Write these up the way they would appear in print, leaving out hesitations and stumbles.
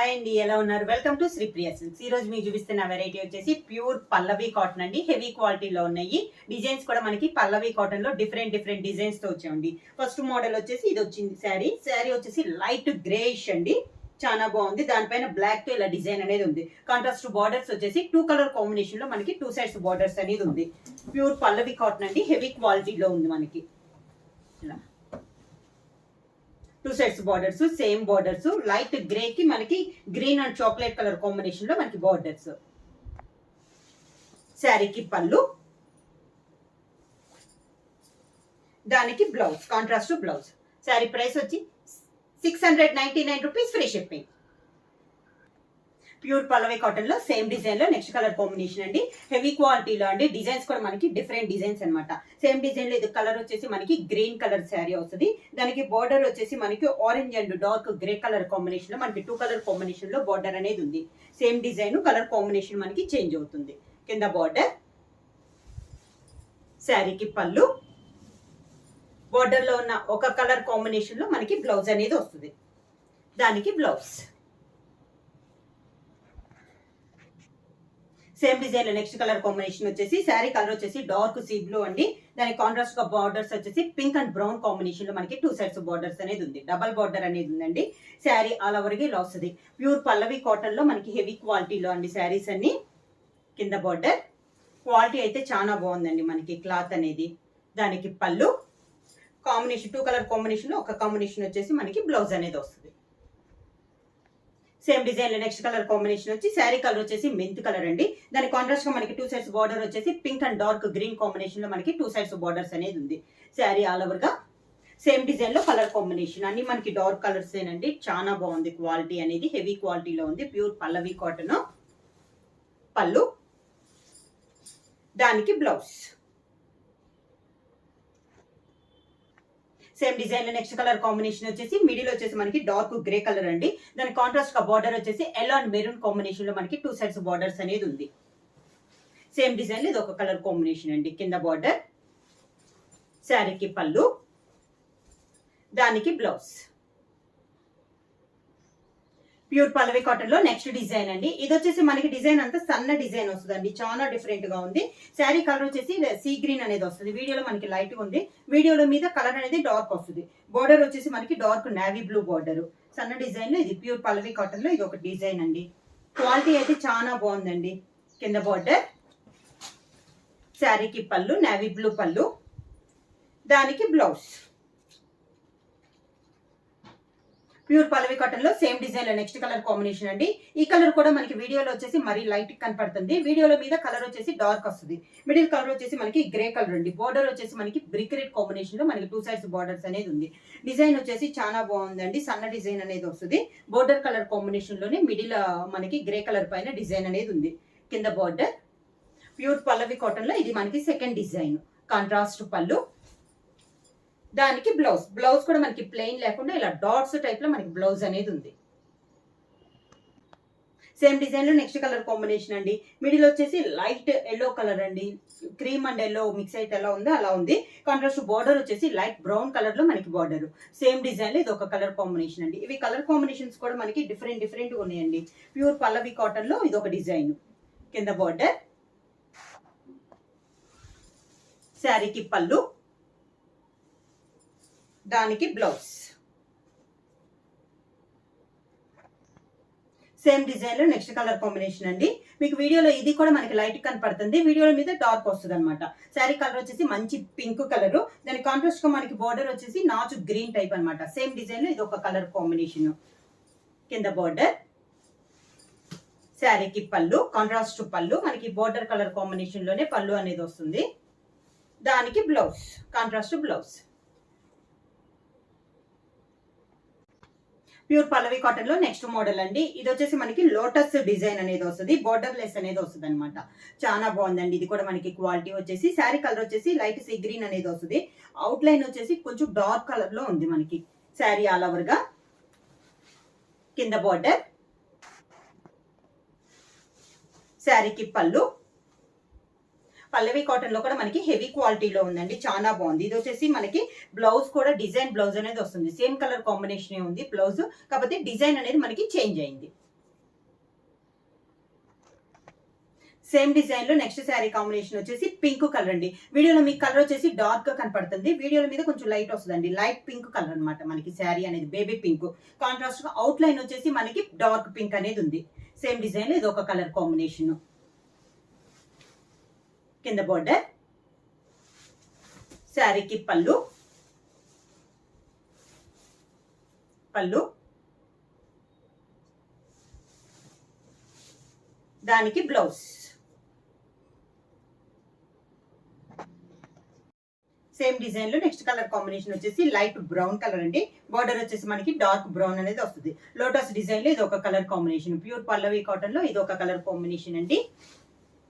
Hi అండి, ఎలా ఉన్నారు? Welcome to Sri Priya silks. ఈ రోజు మీకు చూపిస్తున్న వెరైటీ వచ్చేసి ప్యూర్ పల్లవి కాటన్ అండి. హెవీ క్వాలిటీలో ఉన్నాయి. డిజైన్స్ కూడా మనకి పల్లవి కాటన్ లో డిఫరెంట్ డిజైన్స్ తో వచ్చాయండి. ఫస్ట్ మోడల్ వచ్చేసి ఇది వచ్చింది శారీ వచ్చేసి లైట్ గ్రేయిష్ అండి. చాలా బాగుంది. దానిపైన బ్లాక్ తో ఇలా డిజైన్ అనేది ఉంది. కాంట్రాస్ట్ బార్డర్స్ వచ్చేసి 2 కలర్ కాంబినేషన్ లో మనకి 2 సైడ్స్ బార్డర్స్ అనేది ఉంది. ప్యూర్ పల్లవి కాటన్ అండి. హెవీ క్వాలిటీలో ఉంది మనకి. ఇలా 2 sides borders, same borders, light grey కి మనకి green and chocolate colour combination లో మనకి బార్డర్స్. శారీకి పళ్ళు, దానికి blouse, contrast blouse. Sari price వచ్చి 699 rupees, free shipping. Pure Pallavi cotton లో సేమ్ డిజైన్ లో నెక్స్ట్ కలర్ కాంబినేషన్ అండి. హెవీ క్వాలిటీలో అండి. డిజైన్స్ కూడా మనకి డిఫరెంట్ డిజైన్స్ అనమాట. సేమ్ డిజైన్ లో ఇది కలర్ వచ్చేసి మనకి గ్రీన్ కలర్ శారీ వస్తుంది. దానికి బార్డర్ వచ్చేసి మనకి orange and dark grey colour combination లో మనకి 2 కలర్ కాంబినేషన్ లో బార్డర్ అనేది ఉంది. సేమ్ డిజైన్, కలర్ కాంబినేషన్ మనకి చేంజ్ అవుతుంది. కింద బార్డర్, శారీకి పళ్ళు, బార్డర్ లో ఉన్న ఒక కలర్ కాంబినేషన్ లో మనకి బ్లౌజ్ అనేది వస్తుంది. దానికి బ్లౌజ్. సేమ్ డిజైన్ లో నెక్స్ట్ కలర్ కాంబినేషన్ వచ్చేసి శారీ కలర్ వచ్చేసి డార్క్ సీ బ్లూ అండి. దానికి కాంట్రాస్ట్ గా బార్డర్స్ వచ్చేసి పింక్ అండ్ బ్రౌన్ కాంబినేషన్ లో మనకి 2 సైడ్స్ బార్డర్స్ అనేది ఉంది. డబల్ బార్డర్ అనేది ఉందండి. శారీ ఆల్ ఓవర్ గా ఇలా వస్తుంది. ప్యూర్ పల్లవి కాటన్ లో మనకి హెవీ క్వాలిటీలో అండి శారీస్ అన్ని. కింద బార్డర్ క్వాలిటీ అయితే చాలా బాగుందండి మనకి క్లాత్ అనేది. దానికి పళ్ళు, కాంబినేషన్ 2 కలర్ కాంబినేషన్ లో ఒక కాంబినేషన్ వచ్చేసి మనకి బ్లౌజ్ అనేది వస్తుంది. సేమ్ డిజైన్ లో నెక్స్ట్ కలర్ కాంబినేషన్ వచ్చి శారీ కలర్ వచ్చేసి మెంత్ కలర్ అండి. దాని కాంట్రాస్ట్ గా మనకి 2 సైడ్స్ బార్డర్ వచ్చేసి pink and dark green combination లో మనకి 2 సైడ్స్ బార్డర్స్ అనేది ఉంది. శారీ ఆల్ ఓవర్ గా సేమ్ డిజైన్ లో కలర్ కాంబినేషన్ అన్ని మనకి డార్క్ కలర్స్ ఏనండి. చాలా బాగుంది. క్వాలిటీ అనేది హెవీ క్వాలిటీలో ఉంది. Pure Pallavi cotton. పళ్ళు, దానికి బ్లౌజ్. సేమ్ డిజైన్ లో నెక్స్ట్ కలర్ కాంబినేషన్ వచ్చేసి మిడిల్ వచ్చేసి మనకి డార్క్ గ్రే కలర్ అండి. దాని కాంట్రాస్ట్ గా బార్డర్ వచ్చేసి ఎల్లో అండ్ మెరూన్ కాంబినేషన్ లో మనకి 2 సైడ్స్ బార్డర్స్ అనేది ఉంది. సేమ్ డిజైన్ లో ఇది ఒక కలర్ కాంబినేషన్ అండి. కింద బార్డర్, శారీకి పళ్ళు, దానికి బ్లౌజ్. ప్యూర్ పల్లవి కాటన్ లో నెక్స్ట్ డిజైన్ అండి. ఇది వచ్చేసి మనకి డిజైన్ అంతా సన్న డిజైన్ వస్తుందండి. చాలా డిఫరెంట్ గా ఉంది. శారీ కలర్ వచ్చేసి సీ గ్రీన్ అనేది వస్తుంది. వీడియోలో మనకి లైట్ ఉంది. వీడియోలో మీద కలర్ అనేది డార్క్ వస్తుంది. బార్డర్ వచ్చేసి మనకి డార్క్ నేవీ బ్లూ బార్డర్. సన్న డిజైన్ లో ఇది ప్యూర్ పల్లవి కాటన్ లో ఇది ఒక డిజైన్ అండి. క్వాలిటీ అయితే చాలా బాగుందండి. కింద బార్డర్, శారీకి పళ్ళు, నేవీ బ్లూ పళ్ళు, దానికి బ్లౌజ్. ప్యూర్ పల్లవి కాటన్ లో సేమ్ డిజైన్ లో నెక్స్ట్ కలర్ కాంబినేషన్ అండి. ఈ కలర్ కూడా మనకి వీడియోలో వచ్చేసి మరీ లైట్ కనపడుతుంది. వీడియోలో మీద కలర్ వచ్చేసి డార్క్ వస్తుంది. మిడిల్ కలర్ వచ్చేసి మనకి గ్రే కలర్ అండి. బార్డర్ వచ్చేసి మనకి బ్రిక్ రెడ్ కాంబినేషన్ లో మనకి 2 సైడ్స్ బార్డర్స్ అనేది ఉంది. డిజైన్ వచ్చేసి చాలా బాగుందండి. సన్న డిజైన్ అనేది వస్తుంది. బార్డర్ కలర్ కాంబినేషన్ లోనే మిడిల్ మనకి గ్రే కలర్ పైన డిజైన్ అనేది ఉంది. కింద బార్డర్. ప్యూర్ పల్లవి కాటన్ లో ఇది మనకి సెకండ్ డిజైన్. కాంట్రాస్ట్ పళ్ళు, దానికి బ్లౌజ్. బ్లౌజ్ కూడా మనకి ప్లెయిన్ లేకుండా ఇలా డాట్స్ టైప్ లో మనకి బ్లౌజ్ అనేది ఉంది. సేమ్ డిజైన్ లో నెక్స్ట్ కలర్ కాంబినేషన్ అండి. మిడిల్ వచ్చేసి లైట్ ఎల్లో కలర్ అండి. క్రీమ్ అండ్ ఎల్లో మిక్స్ అయితే ఎలా ఉందో అలా ఉంది. కాంట్రాస్ట్ బార్డర్ వచ్చేసి లైట్ బ్రౌన్ కలర్ లో మనకి బార్డర్. సేమ్ డిజైన్ లో ఇది ఒక కలర్ కాంబినేషన్ అండి. ఇవి కలర్ కాంబినేషన్స్ కూడా మనకి డిఫరెంట్ ఉన్నాయండి. ప్యూర్ పల్లవి కాటన్ లో ఇది ఒక డిజైన్. కింద బార్డర్, శారీకి పళ్ళు, దానికి బ్లౌజ్. సేమ్ డిజైన్ లో నెక్స్ట్ కలర్ కాంబినేషన్ అండి. మీకు వీడియోలో ఇది కూడా మనకి లైట్ కనపడుతుంది. వీడియోలో మీద డార్క్ వస్తుంది అనమాట. శారీ కలర్ వచ్చేసి మంచి పింక్ కలర్. దాని కాంట్రాస్ట్ గా మనకి బార్డర్ వచ్చేసి నాచు గ్రీన్ టైప్ అనమాట. సేమ్ డిజైన్ లో ఇది ఒక కలర్ కాంబినేషన్. కింద బార్డర్, శారీకి పళ్ళు, కాంట్రాస్ట్ పళ్ళు మనకి బార్డర్ కలర్ కాంబినేషన్ లోనే పళ్ళు అనేది వస్తుంది. దానికి blouse, contrast blouse. Pure Pallavi cotton లో నెక్స్ట్ మోడల్ అండి. ఇది వచ్చేసి మనకి లోటస్ డిజైన్ అనేది వస్తుంది. బార్డర్ లెస్ అనేది వస్తుంది అనమాట. చాలా బాగుందండి. ఇది కూడా మనకి క్వాలిటీ వచ్చేసి శారీ కలర్ వచ్చేసి లైట్ సీ గ్రీన్ అనేది వస్తుంది. అవుట్ లైన్ వచ్చేసి కొంచెం డార్క్ కలర్ లో ఉంది మనకి. శారీ ఆల్ ఓవర్ గా. కింద బార్డర్, శారీకి పళ్ళు, పల్లవి కాటన్ లో కూడా మనకి హెవీ క్వాలిటీలో ఉందండి. చాలా బాగుంది. ఇది వచ్చేసి మనకి బ్లౌజ్ కూడా డిజైన్ బ్లౌజ్ అనేది వస్తుంది. సేమ్ కలర్ కాంబినేషన్ ఉంది బ్లౌజ్, కాకపోతే డిజైన్ అనేది మనకి చేంజ్ అయింది. సేమ్ డిజైన్ లో నెక్స్ట్ శారీ కాంబినేషన్ వచ్చేసి పింక్ కలర్ అండి. వీడియోలో మీకు కలర్ వచ్చేసి డార్క్ గా కనపడుతుంది, వీడియోల మీద కొంచెం లైట్ వస్తుందండి. లైట్ పింక్ కలర్ అనమాట మనకి శారీ అనేది, బేబీ పింక్. కాంట్రాస్ట్ గా అవుట్ లైన్ వచ్చేసి మనకి డార్క్ పింక్ అనేది ఉంది. సేమ్ డిజైన్ లో ఇది ఒక కలర్ కాంబినేషన్. కింద బోర్డర్, శారీకి పళ్ళు, దానికి బ్లౌజ్. సేమ్ డిజైన్ లో నెక్స్ట్ కలర్ కాంబినేషన్ వచ్చేసి లైట్ బ్రౌన్ కలర్ అండి. బార్డర్ వచ్చేసి మనకి డార్క్ బ్రౌన్ అనేది వస్తుంది. లోటస్ డిజైన్ లో ఇది ఒక colour combination. Pure Pallavi cotton లో ఇది ఒక కలర్ కాంబినేషన్ అండి.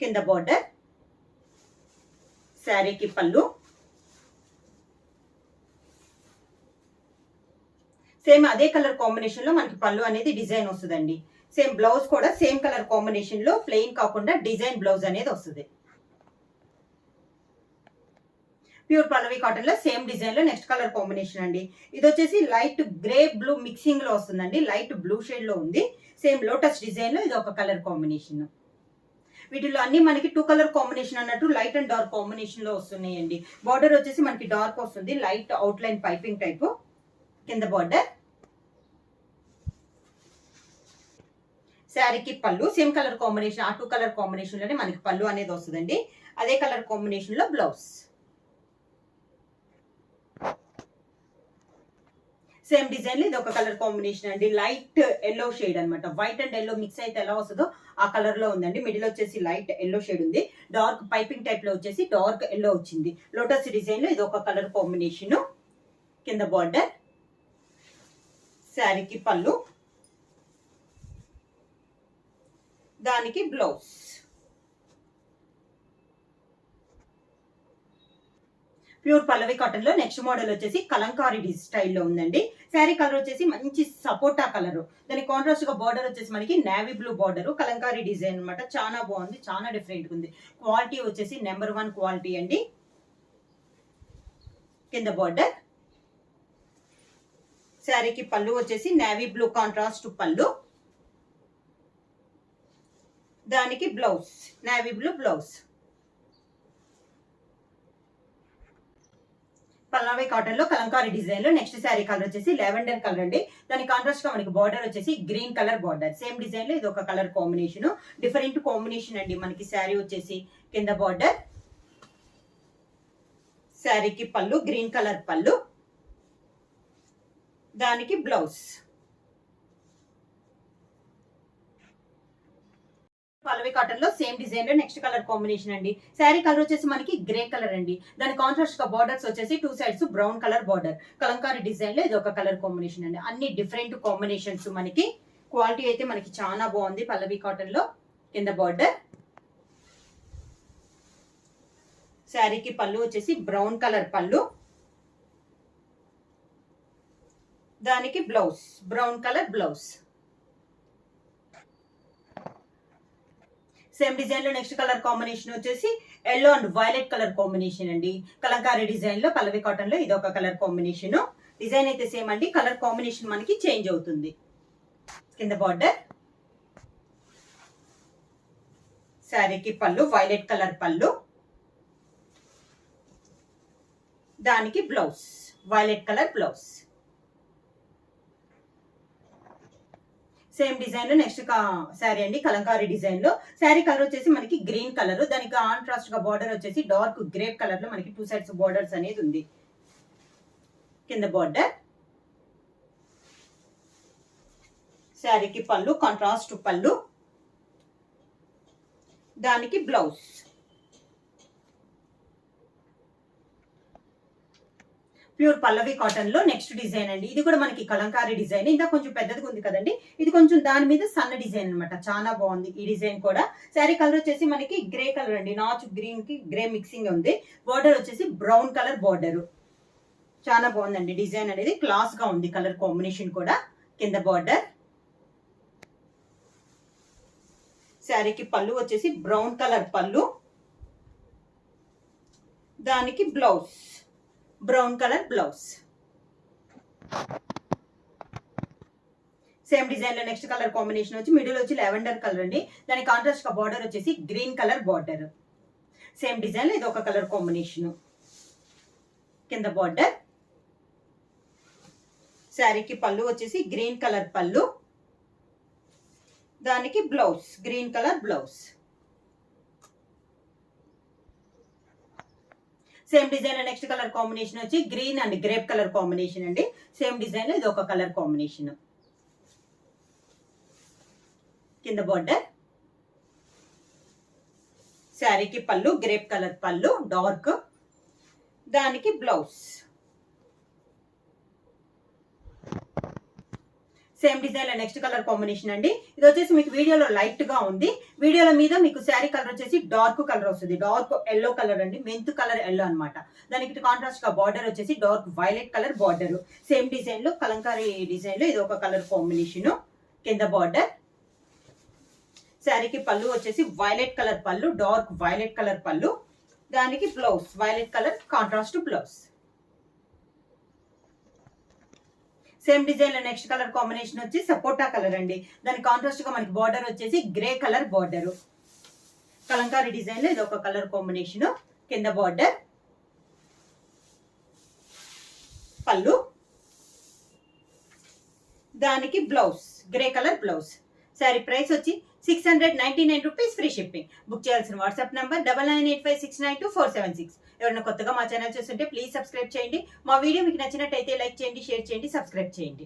కింద బార్డర్, శారీకి పళ్ళు, సేమ్ అదే కలర్ కాంబినేషన్ లో మనకి పళ్ళు అనేది డిజైన్ వస్తుందండి. సేమ్ బ్లౌజ్ కూడా సేమ్ కలర్ కాంబినేషన్ లో ప్లెయిన్ కాకుండా డిజైన్ బ్లౌజ్ అనేది వస్తుంది. ప్యూర్ పల్లవి కాటన్ లో సేమ్ డిజైన్ లో నెక్స్ట్ కలర్ కాంబినేషన్ అండి. ఇది వచ్చేసి లైట్ గ్రే బ్లూ మిక్సింగ్ లో వస్తుందండి. లైట్ బ్లూ షేడ్ లో ఉంది. సేమ్ లోటస్ డిజైన్ లో ఇది ఒక కలర్ కాంబినేషన్. వీటిలో అన్ని మనకి 2 కలర్ కాంబినేషన్ అన్నట్టు లైట్ అండ్ డార్క్ కాంబినేషన్ లో వస్తున్నాయండి. బార్డర్ వచ్చేసి మనకి డార్క్ వస్తుంది, light out line piping type. కింద బార్డర్, శారీకి పళ్ళు సేమ్ కలర్ కాంబినేషన్. ఆ 2 కలర్ కాంబినేషన్ లోనే మనకి పళ్ళు అనేది వస్తుందండి. అదే కలర్ కాంబినేషన్ లో బ్లౌజ్. సేమ్ డిజైన్ లో ఇది ఒక కలర్ కాంబినేషన్ అండి. లైట్ ఎల్లో షేడ్ అనమాట. వైట్ అండ్ ఎల్లో మిక్స్ అయితే ఎలా వస్తుందో ఆ కలర్ లో ఉందండి. మిడిల్ వచ్చేసి లైట్ ఎల్లో షేడ్ ఉంది. డార్క్ పైపింగ్ టైప్ లో వచ్చేసి డార్క్ ఎల్లో వచ్చింది. లోటస్ డిజైన్ లో ఇది ఒక కలర్ కాంబినేషన్. కింద బార్డర్, శారీకి పళ్ళు, దానికి బ్లౌజ్. ప్యూర్ పల్లవి కాటన్ లో నెక్స్ట్ మోడల్ వచ్చేసి కలంకారీ స్టైల్లో ఉందండి. శారీ కలర్ వచ్చేసి మంచి సపోటా కలర్. దాని కాంట్రాస్ట్ గా బార్డర్ వచ్చేసి మనకి navy blue border, Kalamkari design అనమాట. చాలా బాగుంది, చాలా డిఫరెంట్ ఉంది. క్వాలిటీ వచ్చేసి నెంబర్ 1 క్వాలిటీ అండి. కింద బార్డర్, శారీకి పళ్ళు వచ్చేసి నేవీ బ్లూ కాంట్రాస్ట్ పళ్ళు, దానికి బ్లౌజ్ నేవీ బ్లూ బ్లౌజ్. పల్లవి కాటన్ లో కలంకారీ డిజైన్ లో నెక్స్ట్ శారీ కలర్ వచ్చేసి లెవెండర్ కలర్ అండి. దాని కాంట్రాస్ట్ గా మనకి బార్డర్ వచ్చేసి green colour border. Same design లో ఇది ఒక కలర్ కాంబినేషన్. డిఫరెంట్ కాంబినేషన్ అండి మనకి శారీ వచ్చేసి. కింద బార్డర్, శారీకి పళ్ళు గ్రీన్ కలర్ పళ్ళు, దానికి బ్లౌజ్. పల్లవి కాటన్ లో సేమ్ డిజైన్ లో నెక్స్ట్ కలర్ కాంబినేషన్ అండి. శారీ కలర్ వచ్చేసి మనకి గ్రే కలర్ అండి. దాని కాంట్రాస్ట్ గా బార్డర్స్ వచ్చేసి 2 sides brown colour border. Kalamkari design లో ఇది ఒక కలర్ కాంబినేషన్ అండి. అన్ని డిఫరెంట్ కాంబినేషన్స్ మనకి. క్వాలిటీ అయితే మనకి చాలా బాగుంది పల్లవి కాటన్ లో. కింద బార్డర్, శారీకి పళ్ళు వచ్చేసి బ్రౌన్ కలర్ పళ్ళు, దానికి blouse brown colour blouse. Same design లో నెక్స్ట్ కలర్ కాంబినేషన్ వచ్చేసి yellow and violet colour combination అండి. కలంకారీ డిజైన్ లో పల్లవి కాటన్ లో ఇది ఒక కలర్ కాంబినేషన్. డిజైన్ అయితే సేమ్ అండి, కలర్ కాంబినేషన్ మనకి చేంజ్ అవుతుంది. కింద బార్డర్, శారీకి పళ్ళు వైలెట్ కలర్ పళ్ళు, దానికి blouse violet colour blouse. Same design లో నెక్స్ట్ శారీ అండి, కలంకారీ డిజైన్ లో. శారీ కలర్ వచ్చేసి మనకి గ్రీన్ కలర్. దానికి కాంట్రాస్ట్ గా బార్డర్ వచ్చేసి డార్క్ గ్రేప్ కలర్ లో మనకి 2 సైడ్స్ బార్డర్స్ అనేది ఉంది. కింద బార్డర్, శారీకి పళ్ళు కాంట్రాస్ట్ పళ్ళు, దానికి బ్లౌజ్. ప్యూర్ పల్లవి కాటన్ లో నెక్స్ట్ డిజైన్ అండి. ఇది కూడా మనకి కలంకారీ డిజైన్. ఇంకా కొంచెం పెద్దదిగా ఉంది కదండి, ఇది కొంచెం దాని మీద సన్న డిజైన్ అనమాట. చాలా బాగుంది ఈ డిజైన్ కూడా. శారీ కలర్ వచ్చేసి మనకి గ్రే కలర్ అండి. నాచ్ గ్రీన్ కి గ్రే మిక్సింగ్ ఉంది. బార్డర్ వచ్చేసి బ్రౌన్ కలర్ బార్డర్. చాలా బాగుందండి డిజైన్ అనేది, క్లాస్ గా ఉంది కలర్ కాంబినేషన్ కూడా. కింద బార్డర్, శారీకి పళ్ళు వచ్చేసి బ్రౌన్ కలర్ పళ్ళు, దానికి blouse brown colour blouse. Same design లో నెక్స్ట్ కలర్ కాంబినేషన్ వచ్చి మిడిల్ వచ్చి లెవెండర్ కలర్ అండి. దాని కాంట్రాస్ట్ గా బార్డర్ వచ్చేసి green colour border. Same design లో ఇది ఒక కలర్ కాంబినేషన్. కింద బార్డర్. శారీకి పళ్ళు వచ్చేసి గ్రీన్ కలర్ పళ్ళు, దానికి blouse green colour blouse. Same design లో నెక్స్ట్ కలర్ కాంబినేషన్ వచ్చి green and grape colour combination అండి. సేమ్ డిజైన్ లో ఇది ఒక కలర్ కాంబినేషన్. కింద బార్డర్. శారీకి పళ్ళు గ్రేప్ కలర్ పళ్ళు డార్క్, దానికి బ్లౌజ్. సేమ్ డిజైన్ లో నెక్స్ట్ కలర్ కాంబినేషన్ అండి. ఇది వచ్చేసి మీకు వీడియోలో లైట్ గా ఉంది, వీడియోల మీద మీకు శారీ కలర్ వచ్చేసి డార్క్ కలర్ వస్తుంది. డార్క్ ఎల్లో కలర్ అండి, మెంత్ కలర్ ఎల్లో అనమాట. దానికి కాంట్రాస్ట్ గా బార్డర్ వచ్చేసి dark violet colour border. Same design లో కలంకారీ డిజైన్ లో ఇది ఒక కలర్ కాంబినేషన్. కింద బార్డర్. శారీకి పళ్ళు వచ్చేసి వైలెట్ కలర్ పళ్ళు, డార్క్ వైలెట్ కలర్ పళ్ళు, దానికి blouse violet colour contrast blouse. Same design లో నెక్స్ట్ కలర్ కాంబినేషన్ వచ్చి సపోటా కలర్ అండి. దాని కాంట్రాస్ట్ గా మనకి బార్డర్ వచ్చేసి grey colour border. Kalamkari design లో ఇది ఒక కలర్ కాంబినేషన్. కింద బార్డర్. పళ్ళు, దానికి blouse grey colour blouse. Sari price వచ్చి 699 రూపీస్, ఫ్రీ షిప్పింగ్. బుక్ చేయాల్సిన వాట్సాప్ నంబర్ 9985692476. ఎవరైనా కొత్తగా మా ఛానల్ చూస్తుంటే ప్లీజ్ సబ్స్క్రైబ్ చేయండి. మా వీడియో మీకు నచ్చినట్టయితే లైక్ చేయండి, షేర్ చేయండి, సబ్స్క్రైబ్ చేయండి.